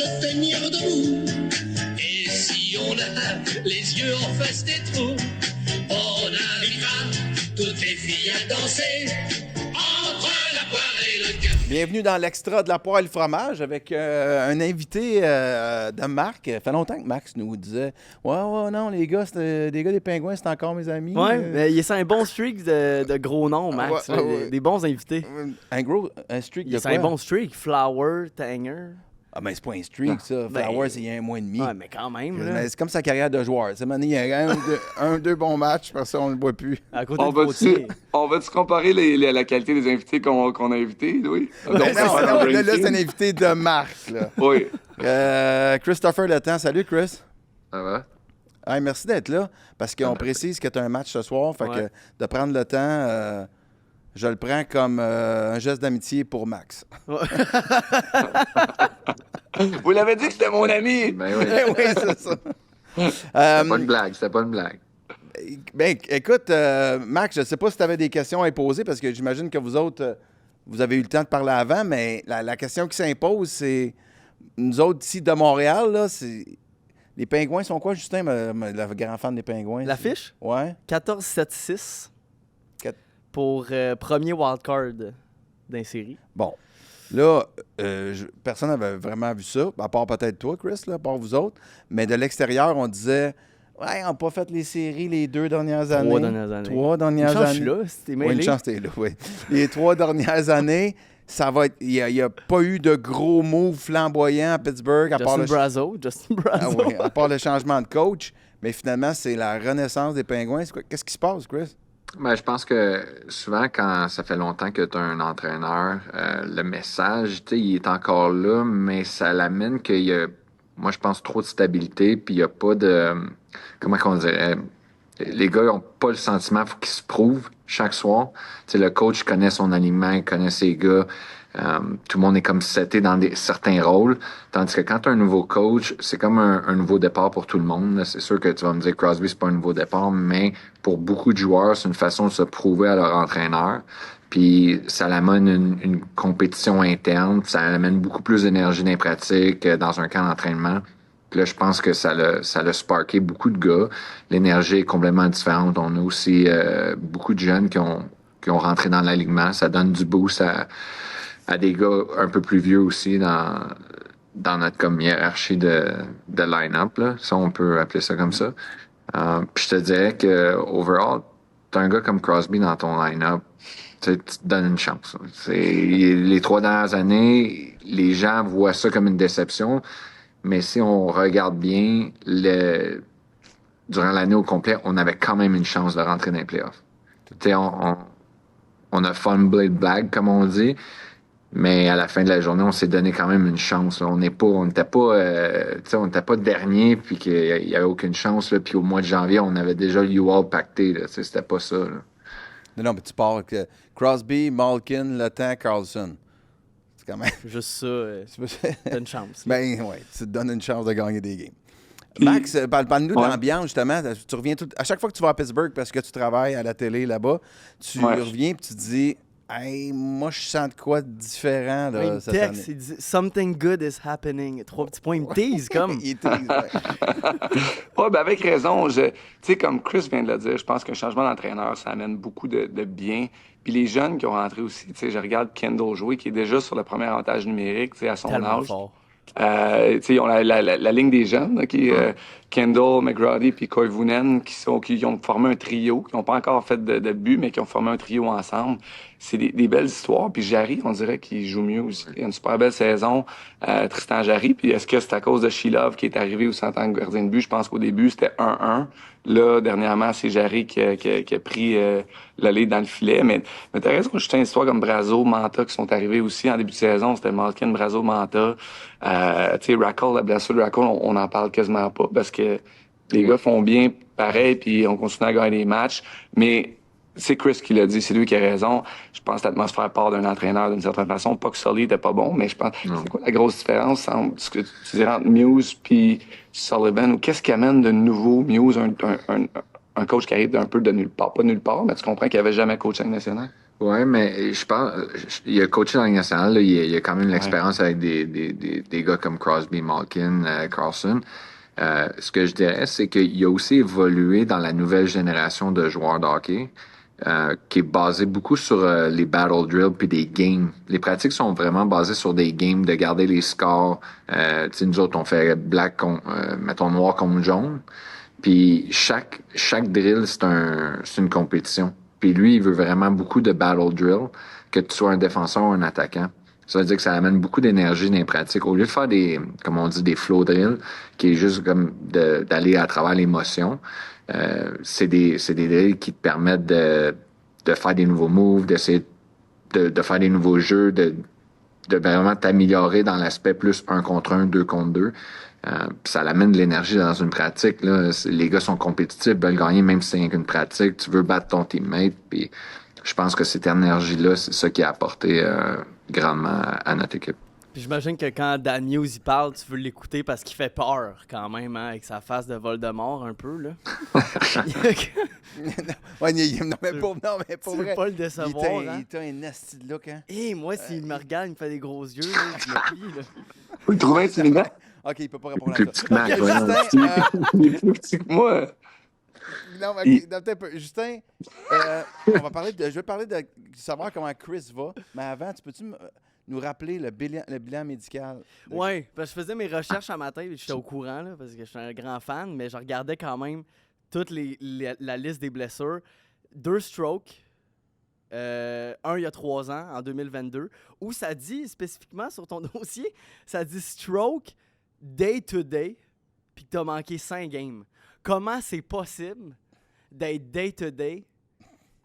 se tenir debout. Et si on a les yeux en face des trous, on invitera toutes les filles à danser entre la poire et le café. Bienvenue dans l'extra de la poire et le fromage avec un invité de Marc. Ça fait longtemps que Max nous disait « Ouais, non, les gars des Pingouins, c'est encore mes amis. » Ouais, mais il est sur un bon streak de gros noms, Max. Ouais. Des bons invités. Un streak de Il est sur quoi? un bon streak. Flower, Tanger. Ah, ben c'est pas un streak, ça. Flowers, c'est il y a un mois et demi. Ouais, mais quand même. Là. Mais c'est comme sa carrière de joueur. C'est il y a deux bons matchs, parce qu'on ne le voit plus. À côté de Gauthier. On va-tu comparer la qualité des invités qu'on a invités, oui? Non, là, c'est un invité de Marc. Là. Oui. Christopher Letang. Salut, Chris. Ça va? Hey, merci d'être là, parce qu'on précise que tu as un match ce soir. Fait que de prendre le temps, je le prends comme un geste d'amitié pour Max. Vous l'avez dit que c'était mon ami! Ben oui. Oui, c'est ça. C'était pas une blague. Ben, écoute, Max, je ne sais pas si tu avais des questions à poser, parce que j'imagine que vous autres, vous avez eu le temps de parler avant, mais la question qui s'impose, c'est nous autres ici de Montréal, là, c'est... Les Pingouins sont quoi, Justin, le grand fan des Pingouins? L'affiche? Ouais. 14-7-6 Quatre- pour premier wildcard d'un série. Bon. Là, personne n'avait vraiment vu ça, à part peut-être toi, Chris, là, à part vous autres. Mais de l'extérieur, on disait, ouais, on n'a pas fait les séries les 2 dernières années. 3 dernières années. 3 dernières Une chance, années. je suis là, si t'es mêlé. Oui, une chance, t'es là, oui. Les 3 dernières années, ça va être. Il n'y a pas eu de gros moves flamboyants à Pittsburgh, à part Justin Brazeau. Ah oui, à part le changement de coach. Mais finalement, c'est la renaissance des Pingouins. Qu'est-ce qui se passe, Chris? Ben, je pense que souvent, quand ça fait longtemps que tu as un entraîneur, le message, il est encore là, mais ça l'amène qu'il y a, moi, je pense, trop de stabilité, puis il n'y a pas de... Comment qu'on dirait? Les gars n'ont pas le sentiment, il faut qu'ils se prouvent chaque soir. Le coach connaît son alignement, il connaît ses gars. Tout le monde est comme seté dans certains rôles. Tandis que quand tu as un nouveau coach, c'est comme un nouveau départ pour tout le monde. Là. C'est sûr que tu vas me dire Crosby, c'est pas un nouveau départ, mais pour beaucoup de joueurs, c'est une façon de se prouver à leur entraîneur. Puis ça amène une compétition interne, ça amène beaucoup plus d'énergie dans les pratiques, dans un camp d'entraînement. Puis là, je pense que ça l'a sparké beaucoup de gars. L'énergie est complètement différente. On a aussi beaucoup de jeunes qui ont rentré dans l'alignement. Ça donne du boost à des gars un peu plus vieux aussi dans notre comme hiérarchie de line-up, là, si on peut appeler ça comme ça. Puis je te dirais que overall, t'as un gars comme Crosby dans ton line-up, tu te donnes une chance. Les 3 dernières années, les gens voient ça comme une déception, mais si on regarde bien, durant l'année au complet, on avait quand même une chance de rentrer dans les playoffs. On a fumblé le blague, comme on dit, mais à la fin de la journée, on s'est donné quand même une chance. Là. On n'était pas dernier, puis qu'il n'y avait aucune chance. Là. Puis au mois de janvier, on avait déjà l'UAL pacté. Là. C'était pas ça. Là. Non, mais tu pars avec Crosby, Malkin, Letang, Carlson. C'est quand même... Juste ça, t'as une chance. Ben oui, tu te donnes une chance de gagner des games. Max, parle-nous de l'ambiance, justement. Tu reviens à chaque fois que tu vas à Pittsburgh, parce que tu travailles à la télé là-bas, tu reviens et tu te dis, hey, moi, je sens de quoi de différent là, il me cette texte, année. il dit « Something good is happening ». 3 petits points, il me tease comme. Il tease, Oui, ben avec raison. Tu sais, comme Chris vient de le dire, je pense qu'un changement d'entraîneur, ça amène beaucoup de bien. Puis les jeunes qui ont rentré aussi, tu sais, je regarde Kendall jouer, qui est déjà sur le premier avantage numérique, tu sais, à son Tellement âge. fort. Ils ont la ligne des jeunes, là, qui est Kendall, McGrady puis Koivunen, qui ont formé un trio, qui n'ont pas encore fait de but, mais qui ont formé un trio ensemble. C'est des belles histoires. Puis Jarry, on dirait qu'il joue mieux aussi. Il a une super belle saison, Tristan Jarry. Puis est-ce que c'est à cause de Shilov qui est arrivé aussi en tant que gardien de but? Je pense qu'au début, c'était 1-1. Là, dernièrement, c'est Jarry qui a pris le lead dans le filet. Mais t'as raison, juste une histoire comme Brazeau, Manta qui sont arrivés aussi en début de saison. C'était Malkin, Brazeau, Manta. Tu sais, Rackle, la blessure de Rackle, on n'en parle quasiment pas parce que les gars font bien pareil puis on continue à gagner des matchs. Mais c'est Chris qui l'a dit, c'est lui qui a raison. Je pense que l'atmosphère part d'un entraîneur d'une certaine façon. Pas que Sully était pas bon, mais je pense... C'est quoi la grosse différence entre ce que tu dirais entre Muse puis Sullivan? Ou qu'est-ce qui amène de nouveau Muse, un coach qui arrive d'un peu de nulle part? Pas nulle part, mais tu comprends qu'il avait jamais coaché en national? Ouais, mais je pense, il a coaché dans la Ligue nationale, là, il a quand même l'expérience avec des gars comme Crosby, Malkin, Carlson. Ce que je dirais, c'est qu'il a aussi évolué dans la nouvelle génération de joueurs de hockey, qui est basée beaucoup sur les battle drills puis des games. Les pratiques sont vraiment basées sur des games, de garder les scores. Tu sais, nous autres, on fait mettons noir contre jaune. Puis chaque drill, c'est une compétition. Puis lui, il veut vraiment beaucoup de battle drill, que tu sois un défenseur ou un attaquant. Ça veut dire que ça amène beaucoup d'énergie dans les pratiques. Au lieu de faire comme on dit, des flow drills, qui est juste comme d'aller à travers l'émotion, c'est des drills qui te permettent de faire des nouveaux moves, d'essayer de faire des nouveaux jeux, de vraiment t'améliorer dans l'aspect plus un contre un, deux contre deux. Puis ça amène de l'énergie dans une pratique. Là. Les gars sont compétitifs, veulent gagner même si c'est rien qu'une pratique. Tu veux battre ton teammate. Puis je pense que cette énergie-là, c'est ça qui a apporté grandement à notre équipe. Puis j'imagine que quand Dan Hughes il parle, tu veux l'écouter parce qu'il fait peur quand même, hein, avec sa face de Voldemort un peu, là. Ouais, non, mais pour Tu veux vrai. pas le décevoir, hein? Il t'a un nasty de look, hein? Hé, moi, s'il me regarde, il me fait des gros yeux, là, je me plie, là. Vous le trouvez intimidant? OK, il peut pas répondre Plus à petit ça. que Mac, Ok, ouais, Justin, Il est plus petit que moi. non, mais ok, attends un peu. Justin, je vais parler de savoir comment Chris va, mais avant, peux-tu nous rappeler le bilan médical? Ouais, parce que je faisais mes recherches à matin, et j'étais au courant, là, parce que je suis un grand fan, mais je regardais quand même toute la liste des blessures. 2 strokes, un il y a 3 ans, en 2022, où ça dit spécifiquement sur ton dossier, ça dit stroke day-to-day, puis que t'as manqué 5 games. Comment c'est possible d'être day-to-day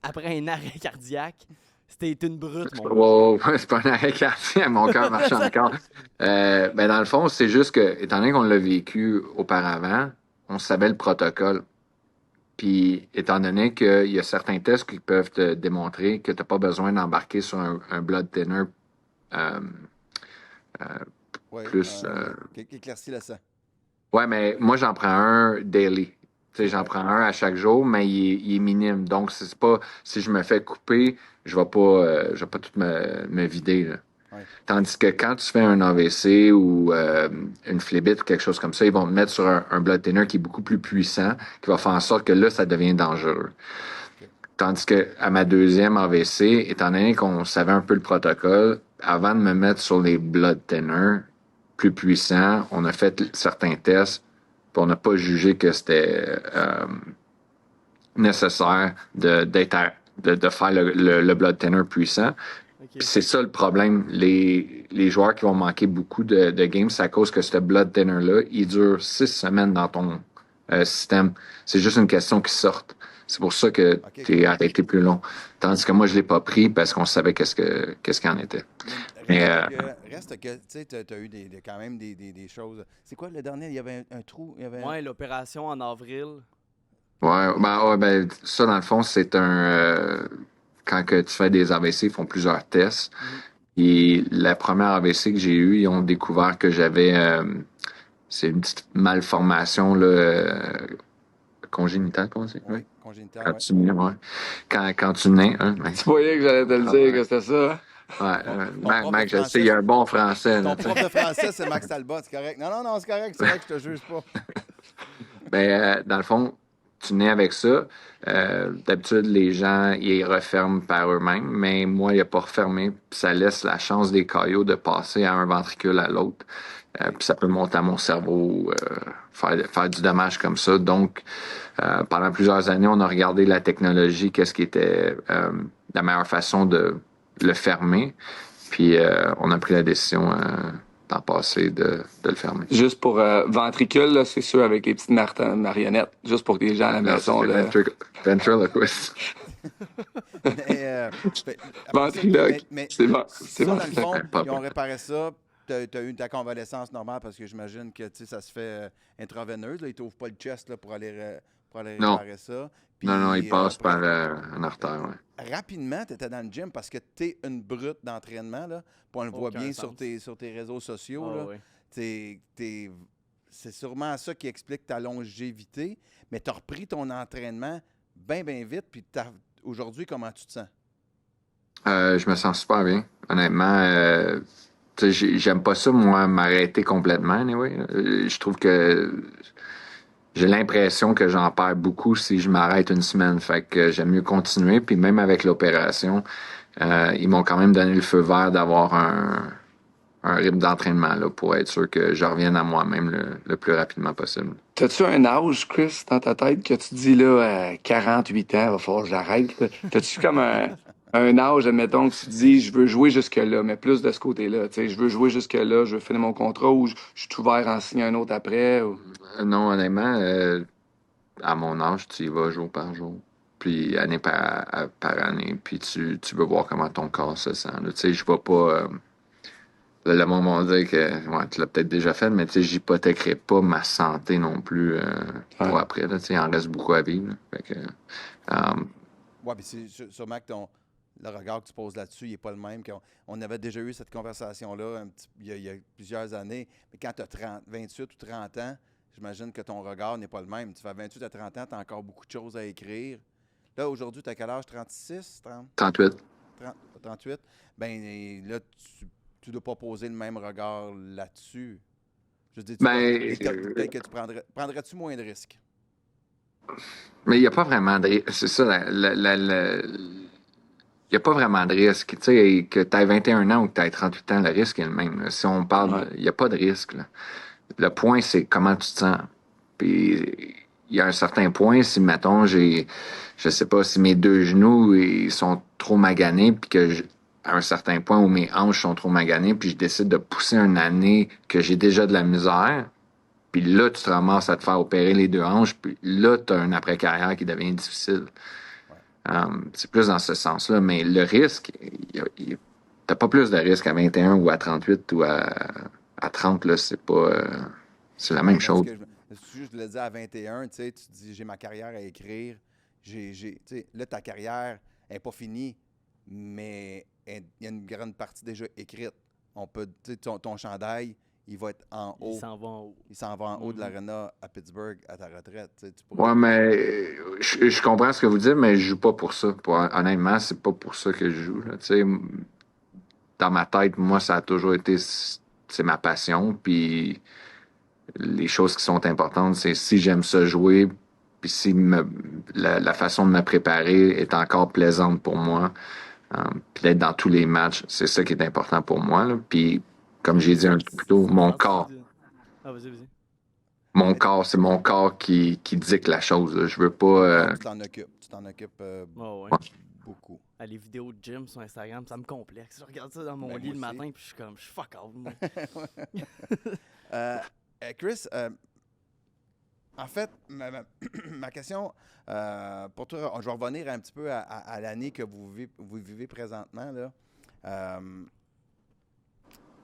après un arrêt cardiaque? C'était une brute, mon gars. Wow, c'est pas un arrêt cardiaque, mon cœur marche encore. Ben dans le fond, c'est juste que, étant donné qu'on l'a vécu auparavant, on savait le protocole. Puis, étant donné qu'il y a certains tests qui peuvent te démontrer que tu n'as pas besoin d'embarquer sur un blood thinner euh, Ouais, plus. qui éclaircit le sang. Ouais, mais moi, j'en prends un daily. Tu sais, j'en prends un à chaque jour, mais il est minime. Donc, c'est pas, si je me fais couper, je vais pas tout me vider, là. Ouais. Tandis que quand tu fais un AVC ou une phlébite ou quelque chose comme ça, ils vont te mettre sur un blood thinner qui est beaucoup plus puissant, qui va faire en sorte que là, ça devient dangereux. Okay. Tandis que à ma deuxième AVC, étant donné qu'on savait un peu le protocole, avant de me mettre sur les blood thinners plus puissants, on a fait certains tests, puis on n'a pas jugé que c'était nécessaire de faire le blood thinner puissant. Ok. Puis c'est ça le problème. Les joueurs qui vont manquer beaucoup de games, c'est à cause que ce blood thinner-là, il dure 6 semaines dans ton système. C'est juste une question qu'il sorte. C'est pour ça que tu es arrêté plus long. Tandis que moi, je l'ai pas pris parce qu'on savait qu'est-ce qu'il en était. Reste que, tu sais, tu as eu quand même des choses. C'est quoi le dernier? Il y avait un trou. Il y avait... Ouais, l'opération en avril. Ben, ça, dans le fond, c'est quand que tu fais des AVC, ils font plusieurs tests. Et la première AVC que j'ai eue, ils ont découvert que j'avais... c'est une petite malformation là, congénitale, comment c'est? Oui, congénital. Quand tu nais, ouais. Quand tu nais, hein? Tu voyais que j'allais te le dire que c'était ça. Ouais, Mac, je sais, il y a un bon français. Ton Là, prof de français, c'est Max Talbot, c'est correct. Non, c'est correct, c'est vrai que je te juge pas. Ben, dans le fond, tu nais avec ça. D'habitude, les gens, ils referment par eux-mêmes, mais moi, il n'a pas refermé. Puis ça laisse la chance des caillots de passer à un ventricule à l'autre. Puis ça peut monter à mon cerveau, faire du dommage comme ça. Donc, pendant plusieurs années, on a regardé la technologie, qu'est-ce qui était la meilleure façon de le fermer. Puis on a pris la décision d'en passer, de le fermer. Juste pour ventricule, là, c'est sûr, avec les petites marionnettes. Juste pour que les gens à la maison... Ventriloquist. Ventriloque. Mais C'est bon. ça, C'est bon. dans le fond, ils ont réparé ça. Tu as eu ta convalescence normale parce que j'imagine que ça se fait intraveineuse. Là. Ils ne t'ouvrent pas le chest là, pour aller réparer ça. Puis, Non, il passe par un artère. Ouais. Rapidement, tu étais dans le gym parce que tu es une brute d'entraînement. Là, puis on le voit bien sur tes réseaux sociaux. Oh, là. oui. C'est sûrement ça qui explique ta longévité. Mais tu as repris ton entraînement bien vite. Puis aujourd'hui, comment tu te sens? Je me sens super bien. Honnêtement, tu sais, j'aime pas ça, moi, m'arrêter complètement, anyway. Je trouve que j'ai l'impression que j'en perds beaucoup si je m'arrête une semaine. Fait que j'aime mieux continuer. Puis même avec l'opération, ils m'ont quand même donné le feu vert d'avoir un rythme d'entraînement là, pour être sûr que je revienne à moi-même le plus rapidement possible. T'as-tu un âge, Chris, dans ta tête que tu dis là, à 48 ans, va falloir que j'arrête? Là? T'as-tu comme un âge, admettons, que tu dis, je veux jouer jusque-là, mais plus de ce côté-là, tu sais, je veux jouer jusque-là, je veux finir mon contrat ou je suis ouvert à en signer un autre après? Ou... Non, honnêtement, à mon âge, tu y vas jour par jour. Puis année par année. Puis tu veux voir comment ton corps se sent. Là. Tu sais, je vais pas. Le monde va dire que ouais, tu l'as peut-être déjà fait, mais tu sais, j'hypothéquerai pas ma santé non plus pour Ouais. après. Là. Tu sais, il en reste beaucoup à vivre. Là. Fait que, Ouais, puis c'est sûrement que le regard que tu poses là-dessus, il n'est pas le même. On avait déjà eu cette conversation-là il y a plusieurs années. Mais quand tu as 28 ou 30 ans, j'imagine que ton regard n'est pas le même. Tu fais 28 à 30 ans, tu as encore beaucoup de choses à écrire. Là, aujourd'hui, tu as quel âge? 36? 30, 38. 38? Ben là, tu ne dois pas poser le même regard là-dessus. Je veux dire, Ben, peut-être que tu prendrais-tu moins de risques? mais il n'y a pas vraiment de risque. C'est ça, il n'y a pas vraiment de risque. Tu sais, que tu aies 21 ans ou que tu aies 38 ans, le risque est le même. Là. Si on parle, Ouais. il n'y a pas de risque. Là. Le point, c'est comment tu te sens. Puis, il y a un certain point, si, mettons, je sais pas, si mes deux genoux ils sont trop maganés, puis à un certain point où mes hanches sont trop maganées, puis je décide de pousser une année que j'ai déjà de la misère, puis là, tu te ramasses à te faire opérer les deux hanches, puis là, tu as un après-carrière qui devient difficile. C'est plus dans ce sens-là, mais le risque, t'as pas plus de risque à 21 ou à 38 ou à 30, là, c'est pas... c'est la même Non, chose. je le dis à 21, tu sais, tu dis j'ai ma carrière à écrire. Tu sais, là, ta carrière n'est pas finie, mais il y a une grande partie déjà écrite. On peut, tu sais, ton chandail, il va être en Il haut. s'en va en haut. Il s'en va en haut de Mhm. l'aréna à Pittsburgh à ta retraite. Tu sais, tu pourras Ouais, plus. mais je comprends ce que vous dites, mais je joue pas pour ça. Honnêtement, c'est pas pour ça que je joue. Là. Tu sais, dans ma tête, moi, ça a toujours été c'est ma passion. Puis les choses qui sont importantes, c'est si j'aime ça jouer, puis si la façon de me préparer est encore plaisante pour moi, puis d'être dans tous les matchs, c'est ça qui est important pour moi. Là. Puis comme j'ai dit un peu plus tôt, Ça te tente-tu de- Ah, vas-y, vas-y. mon corps, c'est mon corps qui dicte la chose. Là. Je veux pas. Ton corps, tu t'en occupes. Tu t'en occupes Oh, ouais. beaucoup. Ah, les vidéos de gym sur Instagram, ça me complexe. Je regarde ça dans mon Ben, lit le moi aussi. matin, puis je suis comme, je suis fuck off. Moi. Chris, en fait, ma question pour toi, je vais revenir un petit peu à l'année que vous vivez présentement. Là.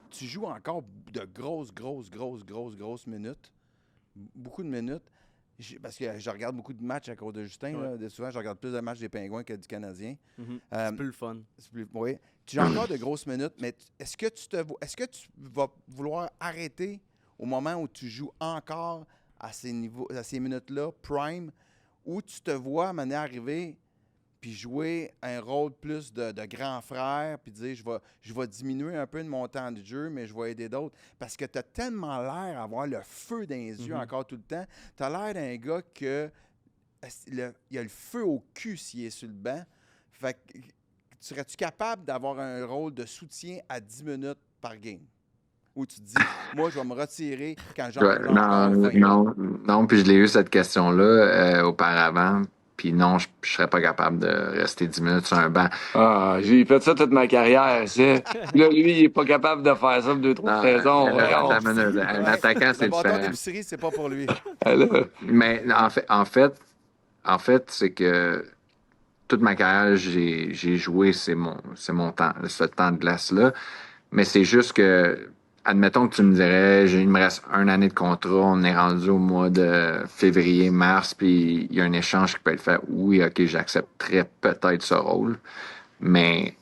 Tu joues encore de grosses minutes. Beaucoup de minutes. Parce que je regarde beaucoup de matchs à cause de Justin. Ouais. Là. Souvent, je regarde plus de matchs des Pingouins que du Canadien. Mhm. Euh, C'est plus le fun. oui. Tu joues encore de grosses minutes, mais est-ce que tu vas vouloir arrêter au moment où tu joues encore à ces minutes-là, prime, ou tu te vois à mener arriver puis jouer un rôle plus de grand frère, puis dire je vais diminuer un peu de mon temps de jeu, mais je vais aider d'autres. Parce que tu as tellement l'air d'avoir le feu dans les yeux encore tout le temps. Tu as l'air d'un gars que il a le feu au cul s'il est sur le banc. Fait que, serais-tu capable d'avoir un rôle de soutien à 10 minutes par game? Où tu te dis, moi, je vais me retirer quand j'en Ouais, ai encore 20. non, puis je l'ai eu cette question-là auparavant, puis non, je serais pas capable de rester 10 minutes sur un banc. Ah, j'ai fait ça toute ma carrière, c'est. Là, lui, il est pas capable de faire ça pour deux, trois Non, saisons. attends Voyons. une minute. Un Ouais, attaquant, le c'est bâton différent. d'épicerie, c'est pas pour lui. Ah, là. Mais en fait, c'est que toute ma carrière, j'ai joué, c'est mon temps, ce temps de glace-là. Mais c'est juste que, admettons que tu me dirais, il me reste une année de contrat, on est rendu au mois de février, mars, puis il y a un échange qui peut être fait. Oui, ok, j'accepterais peut-être ce rôle, mais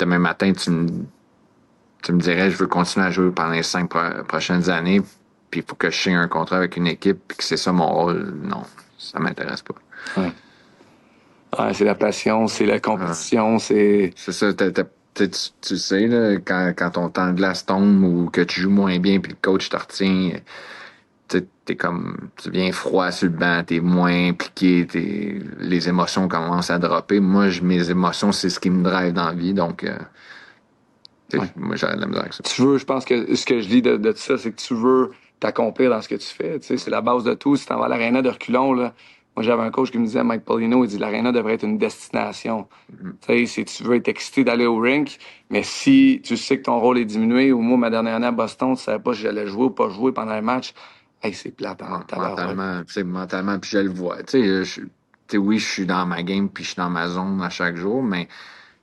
demain matin, tu me dirais, je veux continuer à jouer pendant les 5 prochaines années, puis il faut que je signe un contrat avec une équipe, puis que c'est ça mon rôle. Non, ça m'intéresse pas. Ouais. Ouais, c'est la passion, c'est la compétition, c'est... C'est ça, tu sais, là, quand ton temps de glace tombe ou que tu joues moins bien puis le coach te retient, t'es comme, tu viens froid sur le banc, t'es moins impliqué, les émotions commencent à dropper. Moi, mes émotions, c'est ce qui me drive dans la vie, donc, Ouais. moi, j'ai de la misère avec ça. Tu veux, je pense que ce que je lis de ça, c'est que tu veux t'accomplir dans ce que tu fais. Tu sais, c'est la base de tout. Si t'en vas à l'aréna de reculons, là, moi, j'avais un coach qui me disait, Mike Paulino, il dit, l'aréna devrait être une destination. Tu sais, si tu veux être excité d'aller au rink, mais si tu sais que ton rôle est diminué, ou moi, ma dernière année à Boston, tu savais pas si j'allais jouer ou pas jouer pendant le match, hey, c'est plate en tabarouette. Mentalement, puis je le vois. Oui, je suis dans ma game, puis je suis dans ma zone à chaque jour, mais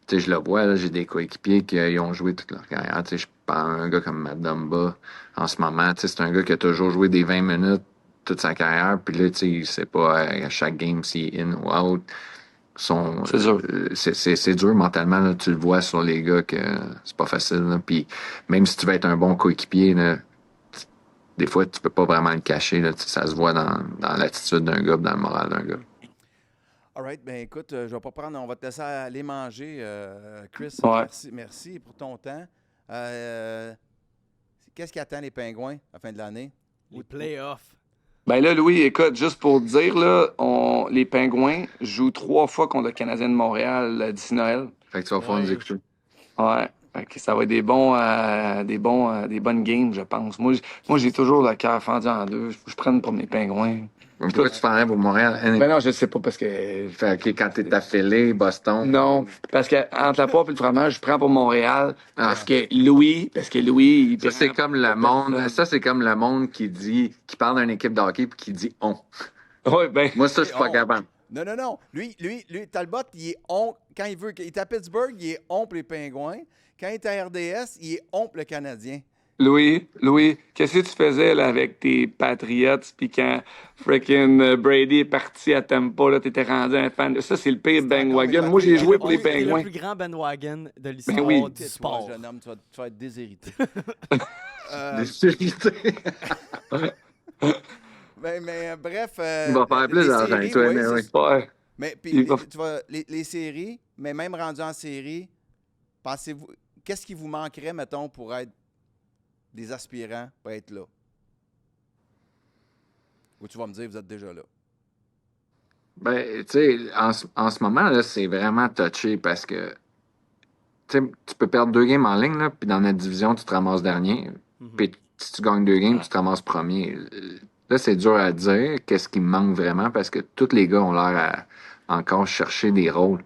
je le vois, là, j'ai des coéquipiers qui ont joué toute leur carrière. Je parle à un gars comme Matt Dumba en ce moment. C'est un gars qui a toujours joué des 20 minutes toute sa carrière, puis là, il sait pas à chaque game s'il est in ou out. C'est sûr. C'est dur mentalement, là, tu le vois sur les gars que c'est pas facile. Là. Puis même si tu veux être un bon coéquipier, là, des fois, tu peux pas vraiment le cacher. Là, ça se voit dans l'attitude d'un gars, dans le moral d'un gars. All right, ben écoute, je vais pas prendre, on va te laisser aller manger, Chris. Ouais. Merci pour ton temps. Qu'est-ce qui attend les Pingouins à la fin de l'année? Les playoffs. Ben là, Louis, écoute, juste pour te dire, là, les Pingouins jouent 3 fois contre le Canadien de Montréal d'ici Noël. Fait que tu vas pouvoir nous écouter. Ouais. Fait que ça va être des bonnes games, je pense. Moi, j'ai toujours le cœur fendu en deux. Faut que je prenne pour mes Pingouins. Pourquoi tu prendrais pour Montréal? Ben non, je sais pas parce que... Fait que quand t'es affilé, Boston. Non, parce que entre la poire et le fromage, je prends pour Montréal parce que Louis, il Ça, c'est comme le monde. Ça, c'est comme le monde qui parle d'une équipe de hockey puis qui dit on. Ouais, ben. Moi, ça, je suis pas capable. Non. Lui, Talbot, il est on. Quand il est à Pittsburgh, il est on pour les Pingouins. Quand il est à RDS, il est on pour le Canadien. Louis, qu'est-ce que tu faisais là, avec tes Patriots, puis quand frickin' Brady est parti à Tampa, là, t'étais rendu un fan de ça, c'est le pire bandwagon. Moi, j'ai joué pour les C'est Pingouins. le plus grand bandwagon de l'histoire Ben oui. du Toi, sport. jeune homme, tu vas être déshérité. Bref. Il va faire plus les d'argent, séries, toi, oui, mais c'est oui. ça. Ouais. Mais puis, Il va- tu vois, les séries, mais même rendu en série, pensez-vous, qu'est-ce qui vous manquerait, mettons, pour être des aspirants, pour être là? Ou tu vas me dire, vous êtes déjà là. Ben, tu sais, en ce moment, là, c'est vraiment touché parce que tu sais, tu peux perdre 2 games en ligne, là, puis dans notre division, tu te ramasses dernier. Puis si tu gagnes 2 games, tu te ramasses premier. Là, c'est dur à dire qu'est-ce qui me manque vraiment parce que tous les gars ont l'air à encore chercher des rôles.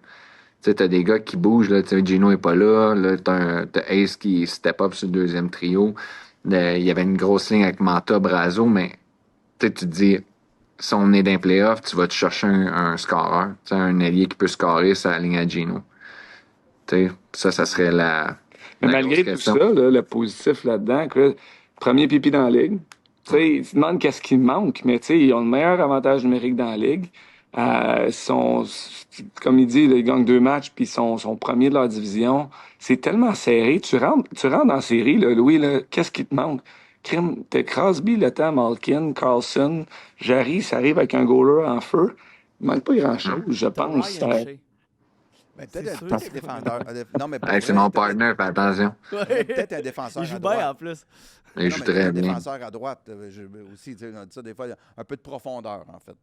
Tu sais, t'as des gars qui bougent, là, tu sais, Gino est pas là, t'as Ace qui step up sur le deuxième trio. Il y avait une grosse ligne avec Manta, Brazo, mais tu te dis, si on est dans les playoffs, tu vas te chercher un scoreur, tu sais, un allié qui peut scorer sur la ligne à Gino. Tu sais, ça serait Mais la malgré grosse tout question. ça, là, le positif là-dedans, que premier pipi dans la ligue. Tu sais, ils se demandent qu'est-ce qui manque, mais tu sais, ils ont le meilleur avantage numérique dans la ligue. Comme il dit, ils gagnent 2 matchs puis ils sont premiers de leur division. C'est tellement serré. Tu rentres dans la série, là, Louis, là, qu'est-ce qui te manque? Crime, t'as Crosby, le temps, Malkin, Carlson, Jarry, ça arrive avec un goaler en feu. Il manque pas grand-chose, je T'as pense. Ryan Shea. Ben, C'est peut-être sûr. un défenseur. Non, mais pour Hey, c'est vrai, mon peut-être- partner, fais attention. Peut-être un défenseur Il joue à bien droite. en plus. Il Non, joue mais très un bien. défenseur à droite aussi, tu sais, on dit ça des fois, un peu de profondeur, en fait.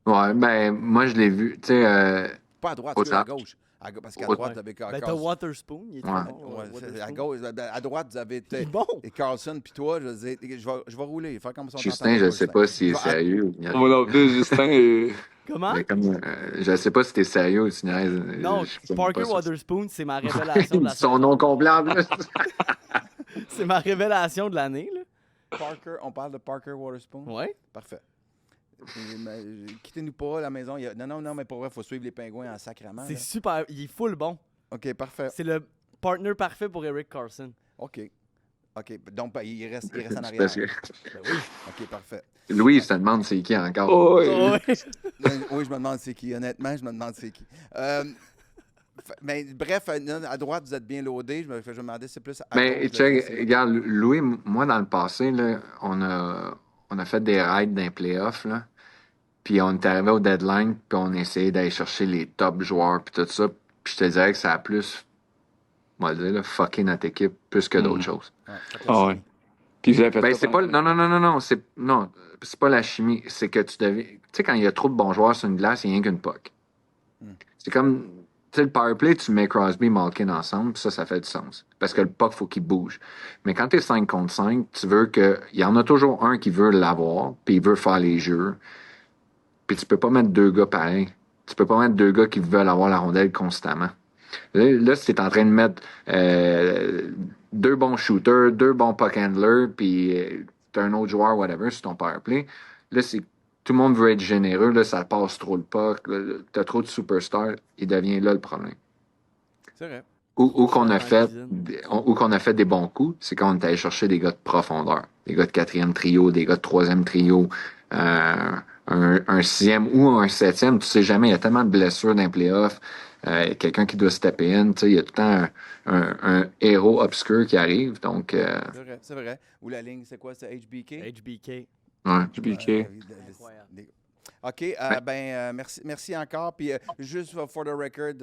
Ouais, ben, moi, je l'ai vu, tu sais, Pas à droite, Au excuse, à centre. gauche. Parce qu'à Au- droite, vous avez Ben, t'as Waterspoon, il est très Ouais. bon. Ouais, c'est- à Waterspoon. gauche, à droite, vous avez Il est bon. et Carlson, puis toi, je vais rouler, faire comme ça. on Justin, t'entend je pas, sais pas s'il est Je vais- sérieux ou il Moi non plus, Justin. Comment? Mais comme, je sais pas si t'es sérieux ou tu niaises. Non, Je sais Parker pas ça. Waterspoon, c'est ma révélation de la Son saison. nom complet en plus. C'est ma révélation de l'année, là. Parker, on parle de Parker Waterspoon? Ouais. Parfait. Quittez-nous pas la maison. Non, mais pour vrai, il faut suivre les pingouins en sacrament. C'est là. super. Il est full bon. OK, parfait. C'est le partner parfait pour Eric Carson. OK. Donc, ben, il reste en C'est arrière. parce que Ben oui. OK, parfait. Louis, je te demande c'est qui encore. Oh, oui. Ouais. Oui, je me demande c'est qui. Honnêtement, je me demande c'est qui. Mais bref, à droite, vous êtes bien loadé. Je me demandais, c'est plus à Mais gauche, check, c'est- regarde, Louis, moi, dans le passé, là, on a fait des raids dans les playoffs, là. Puis on est arrivé au deadline, puis on essayait d'aller chercher les top joueurs, puis tout ça. Puis je te dirais que ça a plus, on va le dire, là, fucké notre équipe plus que d'autres choses. Ouais, fait que Ah ouais. Puis vous avez fait Ben, ça c'est pas, non, c'est pas la chimie. C'est que tu deviens, tu sais, quand il y a trop de bons joueurs sur une glace, il n'y a rien qu'une puck. C'est comme, tu sais, le powerplay, tu mets Crosby, Malkin ensemble, puis ça fait du sens. Parce que le puck, faut qu'il bouge. Mais quand t'es 5 contre 5, tu veux que, il y en a toujours un qui veut l'avoir, puis il veut faire les jeux. Puis tu peux pas mettre 2 gars pareils. Tu peux pas mettre 2 gars qui veulent avoir la rondelle constamment. Là, si t'es en train de mettre 2 bons shooters, 2 bons puck handlers, puis t'as un autre joueur, whatever, sur ton powerplay, là, c'est tout le monde veut être généreux, là, ça passe trop le puck, là, t'as trop de superstars, il devient là le problème. C'est vrai. Ou qu'on a Dans la fait cuisine. ou qu'on a fait des bons coups, c'est quand on est allé chercher des gars de profondeur, des gars de 4e trio, des gars de 3e trio, un 6e ou un 7e, tu sais jamais, il y a tellement de blessures dans les playoffs, quelqu'un qui doit stepper in, tu sais, il y a tout le temps un héros obscur qui arrive, donc C'est vrai, c'est vrai. Ou la ligne, c'est quoi? C'est HBK? HBK. ouais. JBK. Incroyable. OK, merci encore. Puis juste for the record,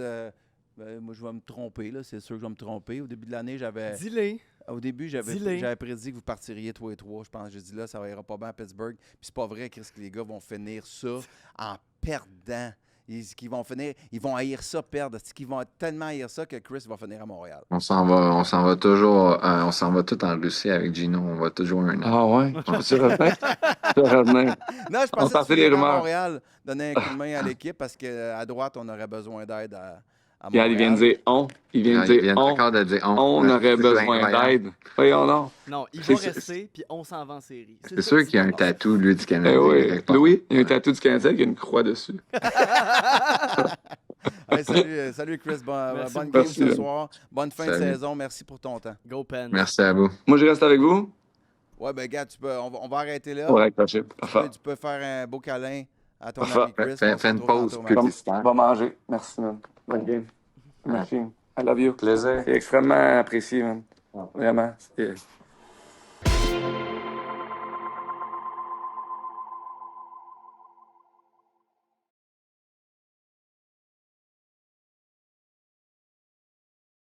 moi, je vais me tromper, là. C'est sûr que je vais me tromper. Au début de l'année, Dis-les. Dis-les. j'avais prédit que vous partiriez 3-3. Je pense, j'ai dit là, ça ira pas bien à Pittsburgh. Puis c'est pas vrai, Chris, que les gars vont finir ça en perdant. Ils vont haïr ça, perdre. C'est qu'ils vont tellement haïr ça que Chris va finir à Montréal. On s'en va toujours, on s'en va tout en Russie avec Gino, on va toujours un an. Ah ouais? Tu revenir? Tu revenir? Non, je On pensais que partait tu les irais à rumeurs. Montréal donner un coup de main à l'équipe parce qu'à droite, on aurait besoin d'aide à Regarde, il vient de Montréal. dire on. Il vient de Ils dire viennent on. encore de dire On aurait besoin d'aide. Voyons donc. Non, il C'est va sûr- rester, puis on s'en va en série. C'est sûr qu'il y a un tatou, lui, du Canada. Eh oui. quelque part. Louis, il y a un tatou du Canadien avec une croix dessus. Hey, salut Chris, Merci bonne beaucoup. game ce soir. Bonne fin de Salut. saison. Merci pour ton temps. Go Pen. Merci à vous. Moi, je reste avec vous. Ouais, ben gars, on va arrêter là. On va accrocher. Tu peux faire un beau câlin à ton Parfait. ami Chris. Fais On se une retrouve pause tantôt, man. publicitaire. Va manger. Merci, man. Bonne game. Merci. I love you. Plaisir. C'est extrêmement apprécié, man. Vraiment.